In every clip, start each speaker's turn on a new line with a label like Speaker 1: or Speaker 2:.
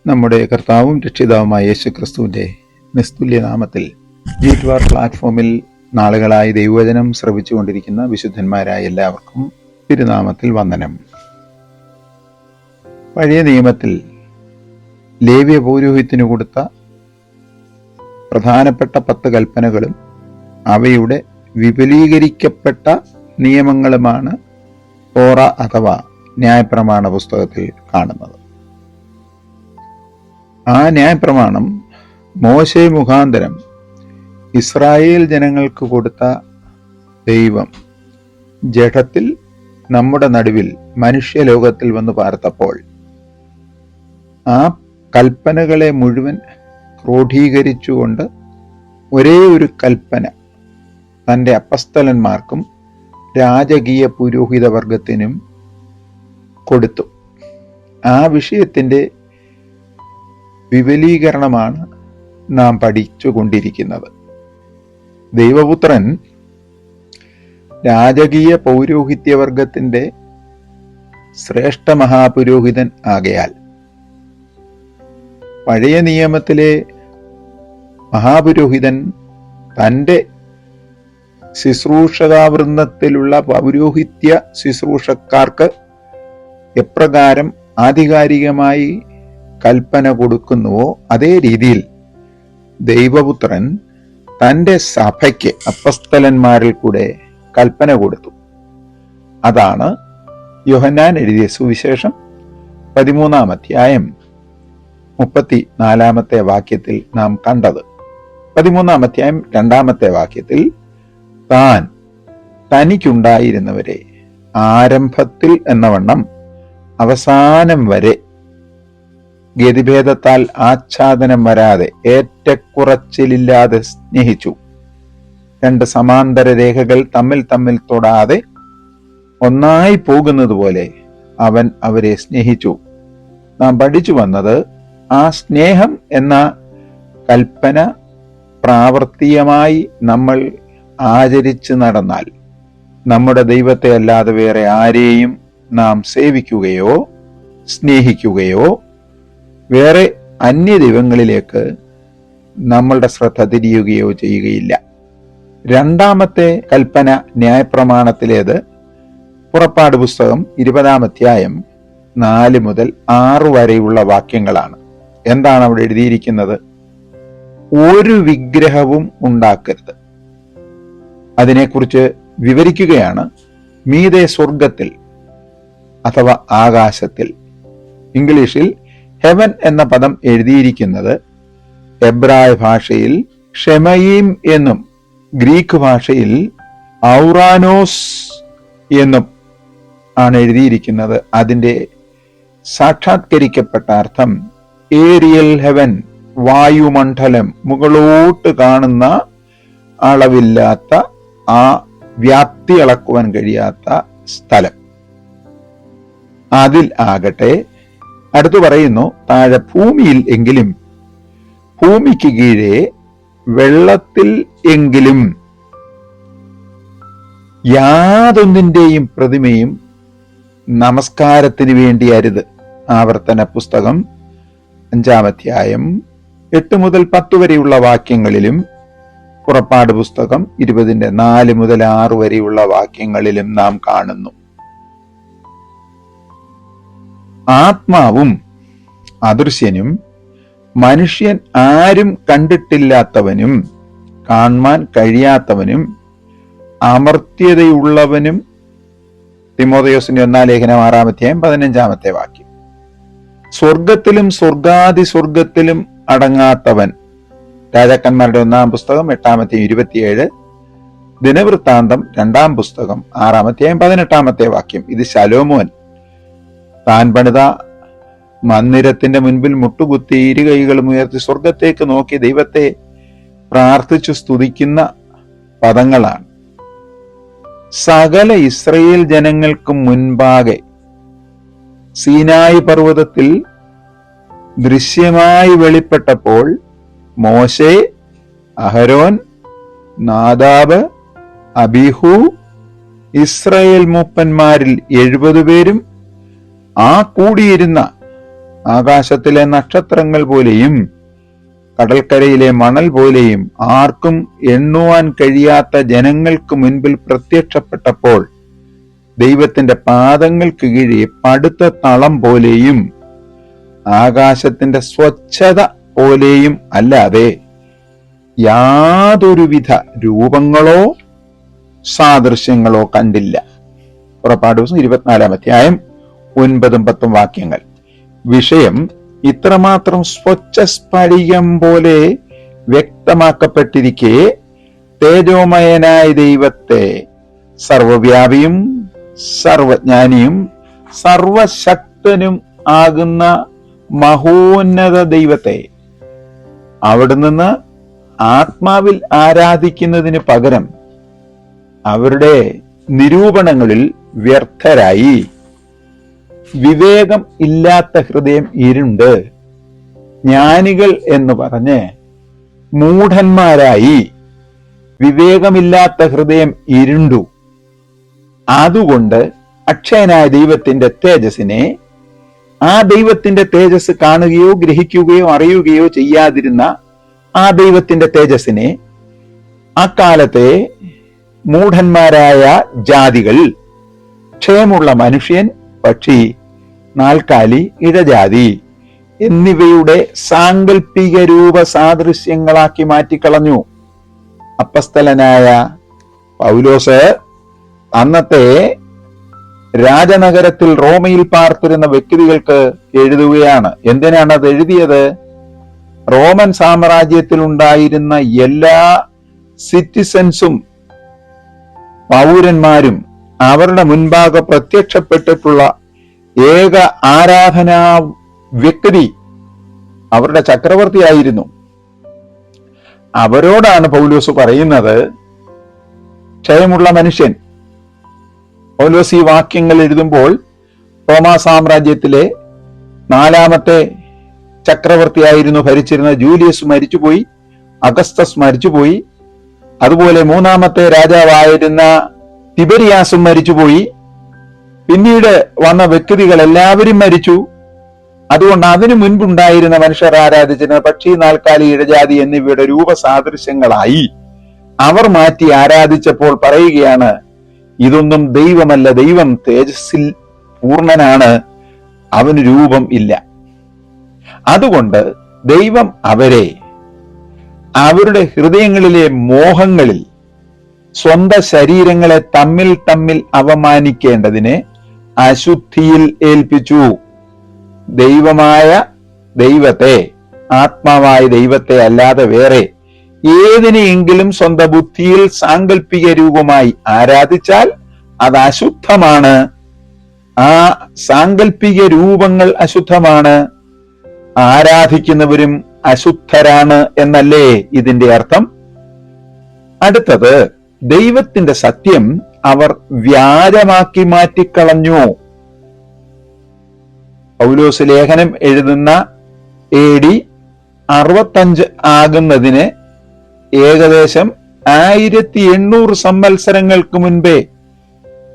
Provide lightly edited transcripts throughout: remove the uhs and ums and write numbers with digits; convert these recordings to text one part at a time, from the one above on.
Speaker 1: നമ്മുടെ കർത്താവും രക്ഷിതാവുമായ യേശു ക്രിസ്തുവിൻ്റെ നിസ്തുല്യ നാമത്തിൽ ജീറ്റ്വാർ പ്ലാറ്റ്ഫോമിൽ നാളുകളായി ദൈവവചനം ശ്രവിച്ചുകൊണ്ടിരിക്കുന്ന വിശുദ്ധന്മാരായ എല്ലാവർക്കും തിരുനാമത്തിൽ വന്ദനം. പഴയ നിയമത്തിൽ ലേവ്യ പൗരോഹിത്യത്തിന് കൊടുത്ത പ്രധാനപ്പെട്ട 10 കൽപ്പനകളും അവയുടെ വിപുലീകരിക്കപ്പെട്ട നിയമങ്ങളുമാണ് തോറ അഥവാ ന്യായപ്രമാണ പുസ്തകത്തിൽ കാണുന്നത്. ആ ന്യായപ്രമാണം മോശെ മുഖാന്തരം ഇസ്രായേൽ ജനങ്ങൾക്ക് കൊടുത്ത ദൈവം ജഡത്തിൽ നമ്മുടെ നടുവിൽ മനുഷ്യലോകത്തിൽ വന്ന് പാർത്തപ്പോൾ ആ കൽപ്പനകളെ മുഴുവൻ ക്രോഡീകരിച്ചുകൊണ്ട് ഒരേ ഒരു കൽപ്പന തൻ്റെ അപ്പസ്തലന്മാർക്കും രാജകീയ പുരോഹിത വർഗത്തിനും കൊടുത്തു. ആ വിഷയത്തിൻ്റെ വിപുലീകരണമാണ് നാം പഠിച്ചുകൊണ്ടിരിക്കുന്നത്. ദൈവപുത്രൻ രാജകീയ പൗരോഹിത്യവർഗത്തിൻ്റെ ശ്രേഷ്ഠ മഹാപുരോഹിതൻ ആകയാൽ പഴയ നിയമത്തിലെ മഹാപുരോഹിതൻ തൻ്റെ ശുശ്രൂഷകാവൃന്ദത്തിലുള്ള പൗരോഹിത്യ ശുശ്രൂഷക്കാർക്ക് എപ്രകാരം ആധികാരികമായി കൽപ്പന കൊടുക്കുന്നുവോ അതേ രീതിയിൽ ദൈവപുത്രൻ തൻ്റെ സഭയ്ക്ക് അപ്പസ്തലന്മാരിൽ കൂടെ കൽപ്പന കൊടുത്തു. അതാണ് യോഹന്നാൻ എഴുതിയ സുവിശേഷം 13-ാം അധ്യായം 34-ാമത്തെ വാക്യത്തിൽ നാം കണ്ടത്. 13-ാം അധ്യായം 2-ാമത്തെ വാക്യത്തിൽ താൻ തനിക്കുണ്ടായിരുന്നവരെ ആരംഭത്തിൽ എന്നവണ്ണം അവസാനം വരെ ഗതിഭേദത്താൽ ആച്ഛാദനം വരാതെ ഏറ്റക്കുറച്ചിലില്ലാതെ സ്നേഹിച്ചു. 2 സമാന്തര രേഖകൾ തമ്മിൽ തൊടാതെ ഒന്നായി പോകുന്നത് പോലെ അവൻ അവരെ സ്നേഹിച്ചു. നാം പഠിച്ചു വന്നത് ആ സ്നേഹം എന്ന കൽപ്പന പ്രാവർത്തികമായി നമ്മൾ ആചരിച്ചു നടന്നാൽ നമ്മുടെ ദൈവത്തെ അല്ലാതെ വേറെ ആരെയും നാം സേവിക്കുകയോ സ്നേഹിക്കുകയോ വേറെ അന്യദൈവങ്ങളിലേക്ക് നമ്മളുടെ ശ്രദ്ധ തിരിയുകയോ ചെയ്യുകയില്ല. 2-ാമത്തെ കൽപ്പന ന്യായപ്രമാണത്തിലേത് പുറപ്പാട് പുസ്തകം 20-ാം അധ്യായം 4 മുതൽ 6 വരെയുള്ള വാക്യങ്ങളാണ്. എന്താണ് അവിടെ എഴുതിയിരിക്കുന്നത്? ഒരു വിഗ്രഹവും ഉണ്ടാക്കരുത്. അതിനെക്കുറിച്ച് വിവരിക്കുകയാണ്. മീതെ സ്വർഗത്തിൽ അഥവാ ആകാശത്തിൽ, ഇംഗ്ലീഷിൽ ഹെവൻ എന്ന പദം എഴുതിയിരിക്കുന്നത് എബ്രായ ഭാഷയിൽ ഷെമയീം എന്നും ഗ്രീക്ക് ഭാഷയിൽ ഔറാനോസ് എന്നും ആണ് എഴുതിയിരിക്കുന്നത്. അതിൻ്റെ സാക്ഷാത്കരിക്കപ്പെട്ട അർത്ഥം ഏരിയൽ ഹെവൻ, വായുമണ്ഡലം, മുകളോട്ട് കാണുന്ന അളവില്ലാത്ത ആ വ്യാപ്തി അളക്കുവാൻ കഴിയാത്ത സ്ഥലം. അതിൽ ആകട്ടെ അടുത്തു പറയുന്നു, താഴെ ഭൂമിയിൽ എങ്കിലും ഭൂമിക്ക് കീഴേ വെള്ളത്തിൽ എങ്കിലും യാതൊന്നിൻ്റെയും പ്രതിമയും നമസ്കാരത്തിന് വേണ്ടി അരുത്. ആവർത്തന പുസ്തകം 5-ാം അധ്യായം 8 മുതൽ 10 വരെയുള്ള വാക്യങ്ങളിലും പുറപ്പാട് പുസ്തകം 20-ന്റെ 4 മുതൽ 6 വരെയുള്ള വാക്യങ്ങളിലും നാം കാണുന്നു. ആത്മാവും അദൃശ്യനും മനുഷ്യൻ ആരും കണ്ടിട്ടില്ലാത്തവനും കാണാൻ കഴിയാത്തവനും അമർത്യതയുള്ളവനും, തിമോഥെയോസിന്റെ 1-ാം ലേഖനം 6-ാം അധ്യായം 15-ാമത്തെ വാക്യം. സ്വർഗത്തിലും സ്വർഗാതിസ്വർഗത്തിലും അടങ്ങാത്തവൻ, രാജാക്കന്മാരുടെ 1-ാം പുസ്തകം 8-ാം അധ്യായം 27, ദിനവൃത്താന്തം 2-ാം പുസ്തകം 6-ാം അധ്യായം 18-ാമത്തെ വാക്യം. ഇത് ശലോമോൻ താൻ പണിത മന്ദിരത്തിന്റെ മുൻപിൽ മുട്ടുകുത്തി ഇരുകൈകളും ഉയർത്തി സ്വർഗത്തേക്ക് നോക്കി ദൈവത്തെ പ്രാർത്ഥിച്ചു സ്തുതിക്കുന്ന പദങ്ങളാണ്. സകല ഇസ്രയേൽ ജനങ്ങൾക്ക് മുൻപാകെ സീനായി പർവ്വതത്തിൽ ദൃശ്യമായി വെളിപ്പെട്ടപ്പോൾ മോശെ, അഹരോൻ, നാദാബ്, അബീഹു, ഇസ്രായേൽ മൂപ്പന്മാരിൽ 70 പേരും ആ കൂടിയിരുന്ന ആകാശത്തിലെ നക്ഷത്രങ്ങൾ പോലെയും കടൽക്കരയിലെ മണൽ പോലെയും ആർക്കും എണ്ണുവാൻ കഴിയാത്ത ജനങ്ങൾക്ക് മുൻപിൽ പ്രത്യക്ഷപ്പെട്ടപ്പോൾ ദൈവത്തിന്റെ പാദങ്ങൾക്ക് കീഴെ പടുത്ത തളം പോലെയും ആകാശത്തിന്റെ സ്വച്ഛത പോലെയും അല്ലാതെ യാതൊരുവിധ രൂപങ്ങളോ സാദൃശ്യങ്ങളോ കണ്ടില്ല. പുറപ്പാട് 24 9-10 വാക്യങ്ങൾ. വിഷയം ഇത്രമാത്രം സ്വച്ഛ സ്ഫടികം പോലെ വ്യക്തമാക്കപ്പെട്ടിരിക്കെ തേജോമയനായ ദൈവത്തെ, സർവവ്യാപിയും സർവജ്ഞാനിയും സർവശക്തനും ആകുന്ന മഹോന്നത ദൈവത്തെ അവിടെ നിന്ന് ആത്മാവിൽ ആരാധിക്കുന്നതിന് പകരം അവരുടെ നിരൂപണങ്ങളിൽ വ്യർത്ഥരായി വിവേകം ഇല്ലാത്ത ഹൃദയം ഇരുണ്ട് ജ്ഞാനികൾ എന്ന് പറഞ്ഞ് മൂഢന്മാരായി വിവേകമില്ലാത്ത ഹൃദയം ഇരുണ്ടു. അതുകൊണ്ട് അക്ഷയനായ ദൈവത്തിന്റെ തേജസ്സിനെ, ആ ദൈവത്തിന്റെ തേജസ് കാണുകയോ ഗ്രഹിക്കുകയോ അറിയുകയോ ചെയ്യാതിരുന്ന ആ ദൈവത്തിന്റെ തേജസ്സിനെ അക്കാലത്തെ മൂഢന്മാരായ ജാതികൾ, ക്ഷയമുള്ള മനുഷ്യൻ, പക്ഷി, നാൽക്കാലി, ഇഴജാതി എന്നിവയുടെ സാങ്കല്പിക രൂപ സാദൃശ്യങ്ങളാക്കി മാറ്റിക്കളഞ്ഞു. അപ്പസ്തലനായ പൗലോസ് അന്നത്തെ രാജനഗരത്തിൽ റോമയിൽ പാർത്തിരുന്ന വ്യക്തികൾക്ക് എഴുതുകയാണ്. എന്തിനാണ് അത് എഴുതിയത്? റോമൻ സാമ്രാജ്യത്തിൽ ഉണ്ടായിരുന്ന എല്ലാ സിറ്റിസൻസും പൗരന്മാരും അവരുടെ മുൻപാകെ പ്രത്യക്ഷപ്പെട്ടിട്ടുള്ള ഏക ആരാധനാ വ്യക്തി അവരുടെ ചക്രവർത്തിയായിരുന്നു. അവരോടാണ് പൗലോസ് പറയുന്നത്, ക്ഷയമുള്ള മനുഷ്യൻ. പൗലോസ് ഈ വാക്യങ്ങൾ എഴുതുമ്പോൾ റോമാ സാമ്രാജ്യത്തിലെ 4ാമത്തെ ചക്രവർത്തിയായിരുന്നു ഭരിച്ചിരുന്ന ജൂലിയസ് മരിച്ചുപോയി, അഗസ്തസ് മരിച്ചുപോയി, അതുപോലെ 3ാമത്തെ രാജാവായിരുന്ന തിബരിയാസും മരിച്ചുപോയി. പിന്നീട് വന്ന വ്യക്തികൾ എല്ലാവരും മരിച്ചു. അതുകൊണ്ട് അതിനു മുൻപുണ്ടായിരുന്ന മനുഷ്യർ ആരാധിച്ചിരുന്ന പക്ഷി, നാൽക്കാലി, ഇഴജാതി എന്നിവയുടെ രൂപസാദൃശ്യങ്ങളായി അവർ മാറ്റി ആരാധിച്ചപ്പോൾ പറയുകയാണ്, ഇതൊന്നും ദൈവമല്ല, ദൈവം തേജസ്സിൽ പൂർണ്ണനാണ്, അവന് രൂപം ഇല്ല. അതുകൊണ്ട് ദൈവം അവരെ അവരുടെ ഹൃദയങ്ങളിലെ മോഹങ്ങളിൽ സ്വന്തം ശരീരങ്ങളെ തമ്മിൽ തമ്മിൽ അവമാനിക്കേണ്ടതിന് അശുദ്ധിയിൽ ഏൽപ്പിച്ചു. ദൈവമായ ദൈവത്തെ, ആത്മാവായ ദൈവത്തെ അല്ലാതെ വേറെ ഏതിനെയെങ്കിലും സ്വന്തം ബുദ്ധിയിൽ സാങ്കല്പിക രൂപമായി ആരാധിച്ചാൽ അത് അശുദ്ധമാണ്. ആ സാങ്കല്പിക രൂപങ്ങൾ അശുദ്ധമാണ്, ആരാധിക്കുന്നവരും അശുദ്ധരാണ് എന്നല്ലേ ഇതിന്റെ അർത്ഥം? അടുത്തത്, ദൈവത്തിന്റെ സത്യം അവർ വ്യാജമാക്കി മാറ്റിക്കളഞ്ഞു. പൗലോസ് ലേഖനം എഴുതുന്ന AD 65 ആകുന്നതിന് ഏകദേശം 1800 സംവത്സരങ്ങൾക്ക് മുൻപേ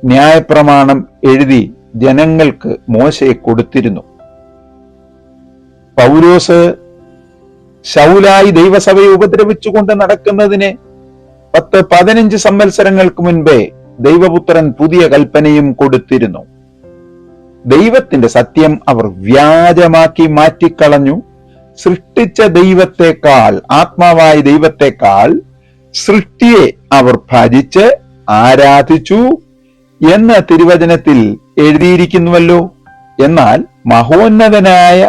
Speaker 1: ന്യായപ്രമാണം എഴുതി ജനങ്ങൾക്ക് മോശയെ കൊടുത്തിരുന്നു. പൗലോസ് ശൗലായി ദൈവസഭയെ ഉപദ്രവിച്ചുകൊണ്ട് നടക്കുന്നതിന് 10-15 സംവത്സരങ്ങൾക്ക് മുൻപേ ദൈവപുത്രൻ പുതിയ കൽപ്പനയും കൊടുത്തിരുന്നു. ദൈവത്തിന്റെ സത്യം അവർ വ്യാജമാക്കി മാറ്റിക്കളഞ്ഞു. സൃഷ്ടിച്ച ദൈവത്തെക്കാൾ, ആത്മാവായ ദൈവത്തെക്കാൾ സൃഷ്ടിയെ അവർ ഭജിച്ച് ആരാധിച്ചു എന്ന് തിരുവചനത്തിൽ എഴുതിയിരിക്കുന്നുവല്ലോ. എന്നാൽ മഹോന്നതനായ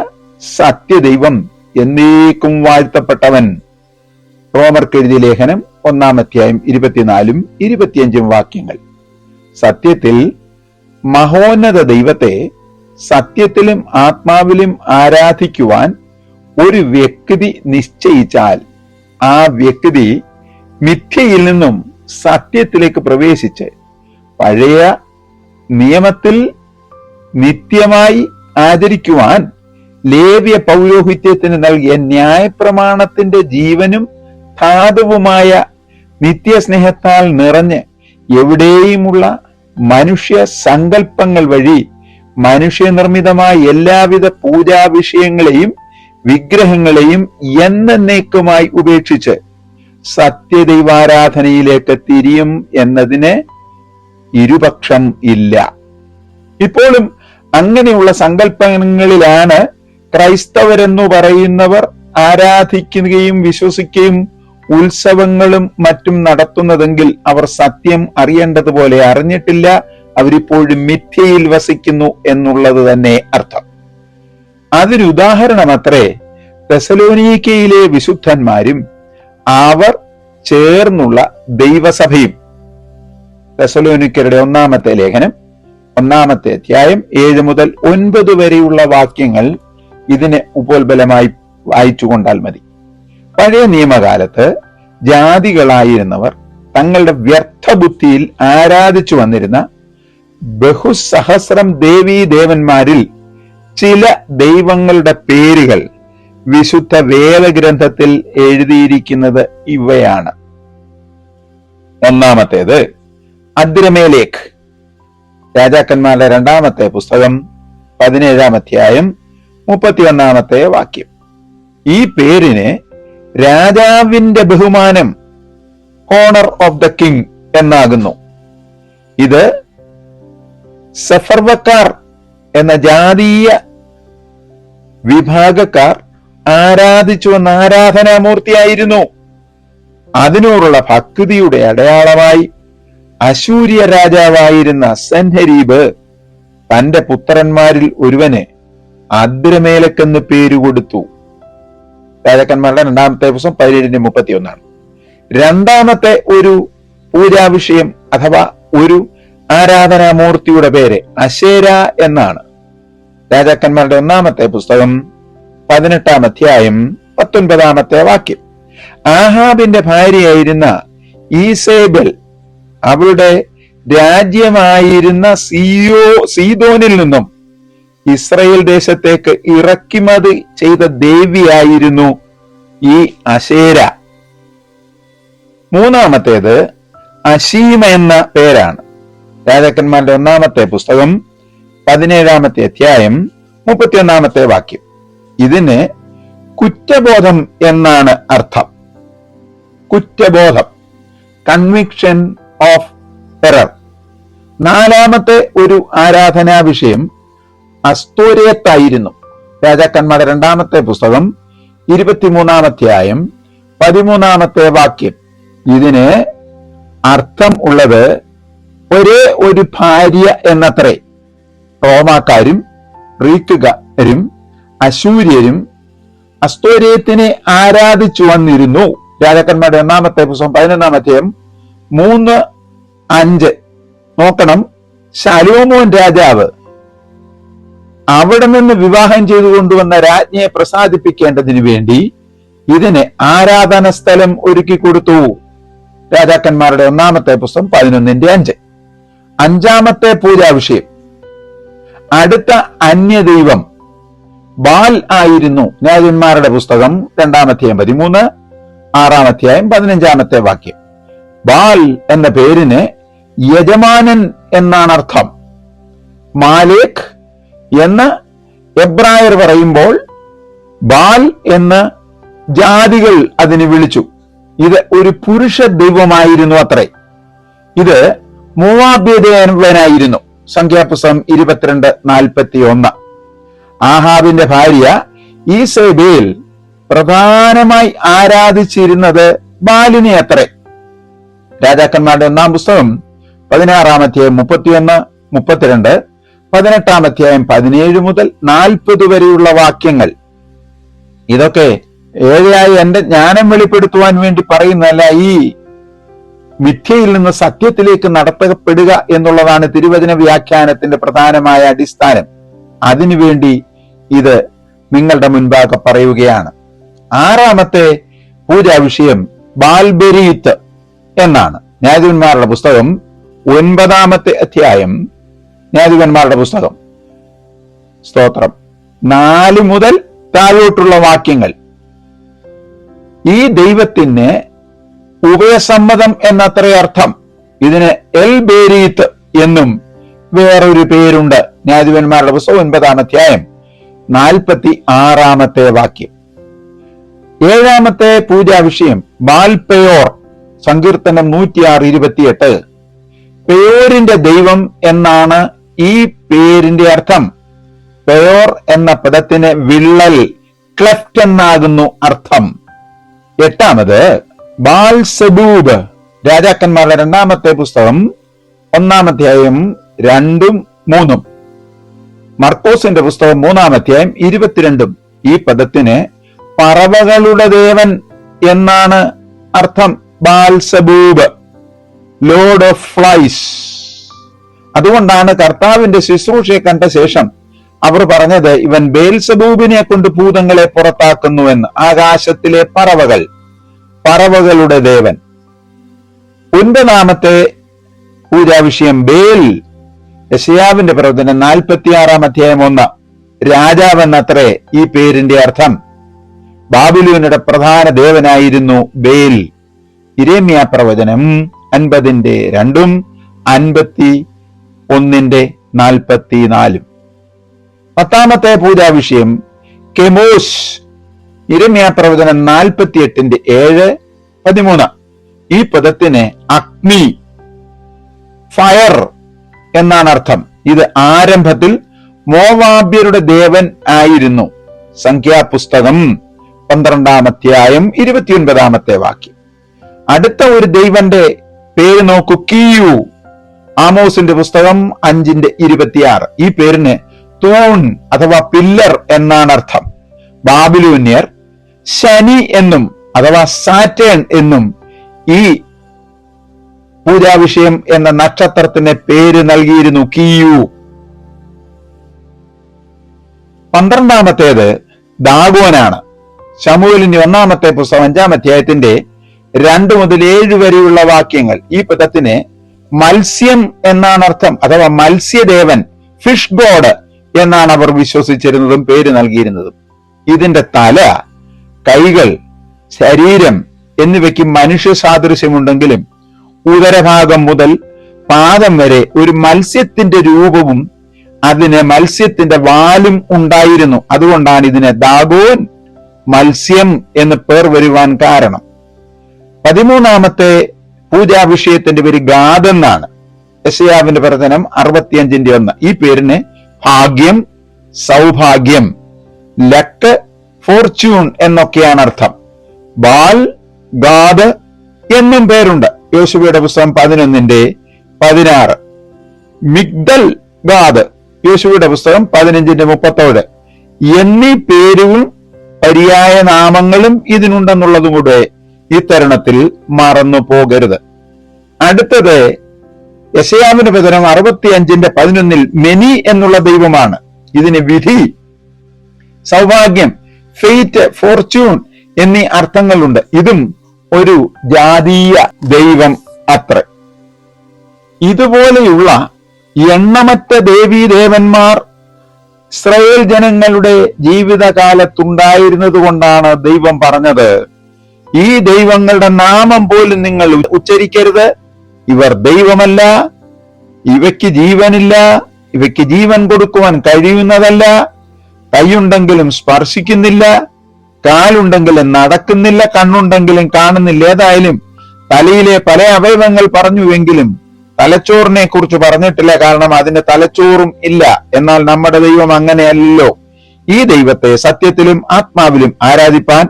Speaker 1: സത്യദൈവം എന്നേക്കും വാഴ്ത്തപ്പെട്ടവൻ. റോമർക്ക് എഴുതിയ ലേഖനം 1-ാം 24-25 വാക്യങ്ങൾ. സത്യത്തിൽ മഹോന്നത ദൈവത്തെ സത്യത്തിലും ആത്മാവിലും ആരാധിക്കുവാൻ ഒരു വ്യക്തി നിശ്ചയിച്ചാൽ ആ വ്യക്തി മിഥ്യയിൽ നിന്നും സത്യത്തിലേക്ക് പ്രവേശിച്ച് പഴയ നിയമത്തിൽ നിത്യമായി ആചരിക്കുവാൻ ലേവ്യ പൗരോഹിത്യത്തിന് നൽകിയ ന്യായപ്രമാണത്തിന്റെ ജീവനും ധാതുവുമായ നിത്യസ്നേഹത്താൽ നിറഞ്ഞ് എവിടെയുമുള്ള മനുഷ്യ സങ്കല്പങ്ങൾ വഴി മനുഷ്യനിർമ്മിതമായ എല്ലാവിധ പൂജാ വിഷയങ്ങളെയും വിഗ്രഹങ്ങളെയും എന്നേക്കുമായി ഉപേക്ഷിച്ച് സത്യദൈവാരാധനയിലേക്ക് തിരിയും എന്നതിന് ഇരുപക്ഷം ഇല്ല. ഇപ്പോഴും അങ്ങനെയുള്ള സങ്കല്പങ്ങളിലാണ് ക്രൈസ്തവരെന്നു പറയുന്നവർ ആരാധിക്കുകയും വിശ്വസിക്കുകയും ഉത്സവങ്ങളും മറ്റും നടത്തുന്നതെങ്കിൽ അവർ സത്യം അറിയേണ്ടതുപോലെ അറിഞ്ഞിട്ടില്ല, അവരിപ്പോഴും മിഥ്യയിൽ വസിക്കുന്നു എന്നുള്ളത് തന്നെ അർത്ഥം. അതിനുദാഹരണമത്രേ തെസലോനിക്കയിലെ വിശുദ്ധന്മാരും അവർ ചേർന്നുള്ള ദൈവസഭയും. തെസലോനിക്കരുടെ 1-ാമത്തെ ലേഖനം 1-ാമത്തെ അധ്യായം 7 മുതൽ 9 വരെയുള്ള വാക്യങ്ങൾ ഇതിന് ഉപോത്ബലമായി വായിച്ചുകൊണ്ടാൽ മതി. പഴയ നിയമകാലത്ത് ജാതികളായിരുന്നവർ തങ്ങളുടെ വ്യർത്ഥ ബുദ്ധിയിൽ ആരാധിച്ചു വന്നിരുന്ന ബഹുസഹസ്രം ദേവീദേവന്മാരിൽ ചില ദൈവങ്ങളുടെ പേരുകൾ വിശുദ്ധ വേദഗ്രന്ഥത്തിൽ എഴുതിയിരിക്കുന്നത് ഇവയാണ്. ഒന്നാമത്തേത് അദ്രമേലേക്ക്, രാജാക്കന്മാരുടെ 2-ാമത്തെ പുസ്തകം 17-ാം അധ്യായം 31-ാമത്തെ വാക്യം. ഈ പേരിന് രാജാവിന്റെ ബഹുമാനം, ഹോണർ ഓഫ് ദ കിങ് എന്നാകുന്നു. ഇത് സഫർവക്കാർ എന്ന ജാതീയ വിഭാഗക്കാർ ആരാധിച്ചു വന്ന ആരാധനാമൂർത്തിയായിരുന്നു. അതിനോടുള്ള ഭക്തിയുടെ അടയാളമായി അശൂര്യ രാജാവായിരുന്ന സെൻഹരീബ് തന്റെ പുത്രന്മാരിൽ ഒരുവന് അദ്രമേലക്കെന്ന് പേര് കൊടുത്തു. രാജാക്കന്മാരുടെ 2-ാമത്തെ പുസ്തകം 17-31. രണ്ടാമത്തെ ഒരു പൂജാവിഷയം അഥവാ ഒരു ആരാധനാമൂർത്തിയുടെ പേര് അശേര എന്നാണ്. രാജാക്കന്മാരുടെ 1-ാമത്തെ പുസ്തകം 18-ാം അധ്യായം 19-ാമത്തെ വാക്യം. ആഹാബിന്റെ ഭാര്യയായിരുന്ന ഈസേബൽ അവളുടെ രാജ്യമായിരുന്ന സീദോനിൽ നിന്നും ഇസ്രയേൽ ദേശത്തേക്ക് ഇറക്കുമതി ചെയ്ത ദേവിയായിരുന്നു ഈ അശേര. മൂന്നാമത്തേത് അശീമ എന്ന പേരാണ്. രാജാക്കന്മാരുടെ 1-ാമത്തെ പുസ്തകം 17-ാമത്തെ അധ്യായം 31-ാമത്തെ വാക്യം. ഇതിന് കുറ്റബോധം എന്നാണ് അർത്ഥം. കുറ്റബോധം, കൺവിക്ഷൻ ഓഫ് എറർ. നാലാമത്തെ ഒരു ആരാധനാ വിഷയം അസ്തോരേത്തായിരുന്നു. രാജാക്കന്മാരുടെ 2-ാമത്തെ പുസ്തകം 23-ാം അധ്യായം 13-ാമത്തെ വാക്യം. ഇതിന് അർത്ഥം ഉള്ളത് ഒരേ ഒരു ഭാര്യ എന്നത്രേ. റോമാക്കാരും ഗ്രീക്കുകാരും അശൂര്യരും അസ്തോരേത്തിനെ ആരാധിച്ചു വന്നിരുന്നു. രാജാക്കന്മാരുടെ 1-ാമത്തെ പുസ്തകം 11-ാം അധ്യായം 3-5 നോക്കണം. ശലോമോൻ രാജാവ് അവിടെ നിന്ന് വിവാഹം ചെയ്തു കൊണ്ടുവന്ന രാജ്ഞിയെ പ്രസാദിപ്പിക്കേണ്ടതിന് വേണ്ടി ഇതിന് ആരാധന സ്ഥലം ഒരുക്കി കൊടുത്തു. രാജാക്കന്മാരുടെ 1-ാമത്തെ പുസ്തകം 11-5. അഞ്ചാമത്തെ പൂജാ വിഷയം അടുത്ത അന്യദൈവം ബാൽ ആയിരുന്നു. ന്യായാധിപന്മാരുടെ പുസ്തകം 2-ാം അധ്യായം 13, 6-ാം അധ്യായം 15-ാമത്തെ വാക്യം. ബാൽ എന്ന പേരിന് യജമാനൻ എന്നാണ് അർത്ഥം. മാലേക് എന്ന് എബ്രായർ പറയുമ്പോൾ ബാൽ എന്ന് ജാതികൾ അതിനെ വിളിച്ചു. ഇത് ഒരു പുരുഷ ദൈവമായിരുന്നു അത്രേ. ഇത് മൂവാബ്യദേവനായിരുന്നു. സംഖ്യാപുസ്തകം 22:41. ആഹാബിന്റെ ഭാര്യ ഈസേബേൽ പ്രധാനമായി ആരാധിച്ചിരുന്നത് ബാലിനെ അത്രേ. രാജാക്കന്മാരുടെ 1-ാം പുസ്തകം 16-ാം അധ്യായം 31, 32, 18-ാം അധ്യായം 17 മുതൽ 40 വരെയുള്ള വാക്യങ്ങൾ. ഇതൊക്കെ ഏഴയായി എന്റെ ജ്ഞാനം വെളിപ്പെടുത്തുവാൻ വേണ്ടി പറയുന്നതല്ല, ഈ മിഥ്യയിൽ നിന്ന് സത്യത്തിലേക്ക് നടത്തപ്പെടുക എന്നുള്ളതാണ് തിരുവചന വ്യാഖ്യാനത്തിന്റെ പ്രധാനമായ അടിസ്ഥാനം. അതിനുവേണ്ടി ഇത് നിങ്ങളുടെ മുൻപാകെ പറയുകയാണ്. ആറാമത്തെ പൂജാ വിഷയം ബാൽബെരീത്ത് എന്നാണ്. ന്യായാധിപന്മാരുടെ പുസ്തകം 9-ാമത്തെ അധ്യായം, ന്യായാധിപന്മാരുടെ പുസ്തകം സ്തോത്രം 4 മുതൽ താഴോട്ടുള്ള വാക്യങ്ങൾ. ഈ ദൈവത്തിന് ഉഭയസമ്മതം എന്നത്രേ അർത്ഥം. ഇതിന് എൽ ബേരീത്ത് എന്നും വേറൊരു പേരുണ്ട്. ന്യായാധിപന്മാരുടെ പുസ്തകം 9-ാം അധ്യായം 46-ാമത്തെ വാക്യം. 7-ാമത്തെ പൂജാ വിഷയം ബാൽ പെയോർ. സങ്കീർത്തനം 106:28. പെയോരിന്റെ ദൈവം എന്നാണ് ഈ പേരിന്റെ അർത്ഥം. പെയോർ എന്ന പദത്തിന് വിള്ളൽ, ക്ലെഫ്റ്റ് എന്നാകുന്നു അർത്ഥം. 8-ാമത് ബാൽസെബൂബ്. രാജാക്കന്മാരുടെ 2-ാമത്തെ പുസ്തകം 1-ാം അധ്യായം 2-3. മർക്കോസിന്റെ പുസ്തകം 3-ാം അധ്യായം 22. ഈ പദത്തിന് പറവകളുടെ ദേവൻ എന്നാണ് അർത്ഥം. ബാൽസെബൂബ്, ലോർഡ് ഓഫ് ഫ്ലൈസ്. അതുകൊണ്ടാണ് കർത്താവിന്റെ ശുശ്രൂഷയെ കണ്ട ശേഷം അവർ പറഞ്ഞത്, ഇവൻ ബേൽസെബൂബിനെ കൊണ്ട് ഭൂതങ്ങളെ പുറത്താക്കുന്നുവെന്ന്. ആകാശത്തിലെ പറവകൾ, പറവകളുടെ ദേവൻ. 9-ാമത്തെ പൂജാവിഷയം ബേൽ. യെശയ്യാവിന്റെ പ്രവചനം 46-ാം അധ്യായം 1. രാജാവെന്നത്രേ ഈ പേരിന്റെ അർത്ഥം. ബാബിലോണിയുടെ പ്രധാന ദേവനായിരുന്നു ബേൽ. യിരെമ്യാ പ്രവചനം 50:2, 51:44. 10-ാമത്തെ പൂജാവിഷയം കെമോശ്. യിരെമ്യാ പ്രവചനം 48:7, 13. ഈ പദത്തിന് അഗ്നി, ഫയർ എന്നാണ് അർത്ഥം. ഇത് ആരംഭത്തിൽ മോവാബ്യരുടെ ദേവൻ ആയിരുന്നു. സംഖ്യാപുസ്തകം 12-ാം അധ്യായം 29-ാമത്തെ വാക്യം. അടുത്ത ഒരു ദൈവന്റെ പേര് നോക്കൂ, കിയു. ആമോസിന്റെ പുസ്തകം 5:26. ഈ പേരിന് തൂൺ അഥവാ പില്ലർ എന്നാണ് അർത്ഥം. ബാബിലോന്യർ ശനി എന്നും അഥവാ സാറ്റേൺ എന്നും ഈ പൂജാവിഷയം എന്ന നക്ഷത്രത്തിന് പേര് നൽകിയിരുന്നു, കിയു. 12-ാമത്തേത് ദാഗോനാണ്. ശമൂവേലിന്റെ 1-ാമത്തെ പുസ്തകം 5-ാം അധ്യായത്തിന്റെ 2 മുതൽ 7 വരെയുള്ള വാക്യങ്ങൾ. ഈ പദത്തിന് മത്സ്യം എന്നാണ് അർത്ഥം, അഥവാ മത്സ്യദേവൻ, ഫിഷ് ഗോഡ് എന്നാണ് അവർ വിശ്വസിച്ചിരുന്നതും പേര് നൽകിയിരുന്നതും. ഇതിന്റെ തല, കൈകൾ, ശരീരം എന്നിവയ്ക്ക് മനുഷ്യ സാദൃശ്യമുണ്ടെങ്കിലും ഉദരഭാഗം മുതൽ പാദം വരെ ഒരു മത്സ്യത്തിന്റെ രൂപവും അതിന് മത്സ്യത്തിന്റെ വാലും ഉണ്ടായിരുന്നു. അതുകൊണ്ടാണ് ഇതിന് ദാഗോൻ, മത്സ്യം എന്ന് പേർ വരുവാൻ കാരണം. 13-ാമത്തെ പൂജാവിഷയത്തിന്റെ പേര് ഗാദ് എന്നാണ്. യെശയ്യാവിന്റെ പ്രവചനം 65:1. ഈ പേരിന് ഭാഗ്യം, സൗഭാഗ്യം, ലക്ക്, ഫോർച്യൂൺ എന്നൊക്കെയാണ് അർത്ഥം. ബാൽ, ഗാദ് എന്നും പേരുണ്ട്. യോശുവയുടെ പുസ്തകം 11:16. മിഗ്ദൽ ഗാദ്, യോശുവയുടെ പുസ്തകം 15:37 എന്നീ പേരും പര്യായ നാമങ്ങളും ഇതിനുണ്ടെന്നുള്ളതും കൂടെ ഈ തരുണത്തിൽ മറന്നു പോകരുത്. അടുത്തത് യെശയ്യാവിന്റെ പ്രവചനം 65:11 മെനി എന്നുള്ള ദൈവമാണ്. ഇതിന് വിധി, സൗഭാഗ്യം, ഫെയ്റ്റ്, ഫോർച്യൂൺ എന്നീ അർത്ഥങ്ങളുണ്ട്. ഇതും ഒരു ജാതീയ ദൈവം അത്രേ. ഇതുപോലെയുള്ള എണ്ണമറ്റ ദേവീദേവന്മാർ ഇസ്രായേൽ ജനങ്ങളുടെ ജീവിതകാലത്തുണ്ടായിരുന്നത് കൊണ്ടാണ് ദൈവം പറഞ്ഞത്, ഈ ദൈവങ്ങളുടെ നാമം പോലും നിങ്ങൾ ഉച്ചരിക്കരുത്. ഇവർ ദൈവമല്ല, ഇവയ്ക്ക് ജീവനില്ല, ഇവയ്ക്ക് ജീവൻ കൊടുക്കുവാൻ കഴിയുന്നതല്ല, കൈയുണ്ടെങ്കിലും സ്പർശിക്കുന്നില്ല, കാലുണ്ടെങ്കിലും നടക്കുന്നില്ല, കണ്ണുണ്ടെങ്കിലും കാണുന്നില്ല. ഏതായാലും തലയിലെ പല അവയവങ്ങൾ പറഞ്ഞുവെങ്കിലും തലച്ചോറിനെ കുറിച്ച് പറഞ്ഞിട്ടില്ല. കാരണം അതിന്റെ തലച്ചോറും ഇല്ല. എന്നാൽ നമ്മുടെ ദൈവം അങ്ങനെയല്ലോ. ഈ ദൈവത്തെ സത്യത്തിലും ആത്മാവിലും ആരാധിപ്പാൻ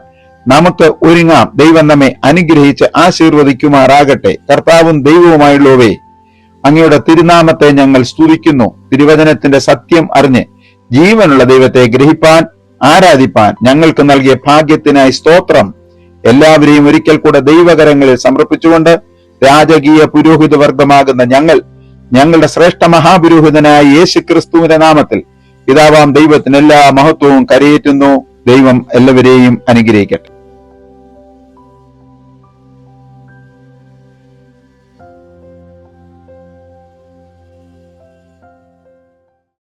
Speaker 1: നമുക്ക് ഒരുങ്ങാം. ദൈവം നമ്മെ അനുഗ്രഹിച്ച് ആശീർവദിക്കുമാറാകട്ടെ. കർത്താവും ദൈവവുമായുള്ളവേ, അങ്ങയുടെ തിരുനാമത്തെ ഞങ്ങൾ സ്തുതിക്കുന്നു. തിരുവചനത്തിന്റെ സത്യം അറിഞ്ഞ് ജീവനുള്ള ദൈവത്തെ ഗ്രഹിപ്പാൻ, ആരാധിപ്പാൻ ഞങ്ങൾക്ക് നൽകിയ ഭാഗ്യത്തിനായി സ്തോത്രം. എല്ലാവരെയും ഒരിക്കൽ കൂടെ ദൈവകരങ്ങളിൽ സമർപ്പിച്ചുകൊണ്ട് രാജകീയ പുരോഹിത വർഗമാകുന്ന ഞങ്ങളുടെ ശ്രേഷ്ഠ മഹാപുരോഹിതനായ യേശു ക്രിസ്തുവിന്റെ നാമത്തിൽ പിതാവാം ദൈവത്തിന് എല്ലാ മഹത്വവും കരയേറ്റുന്നു. ദൈവം എല്ലാവരെയും അനുഗ്രഹിക്കട്ടെ.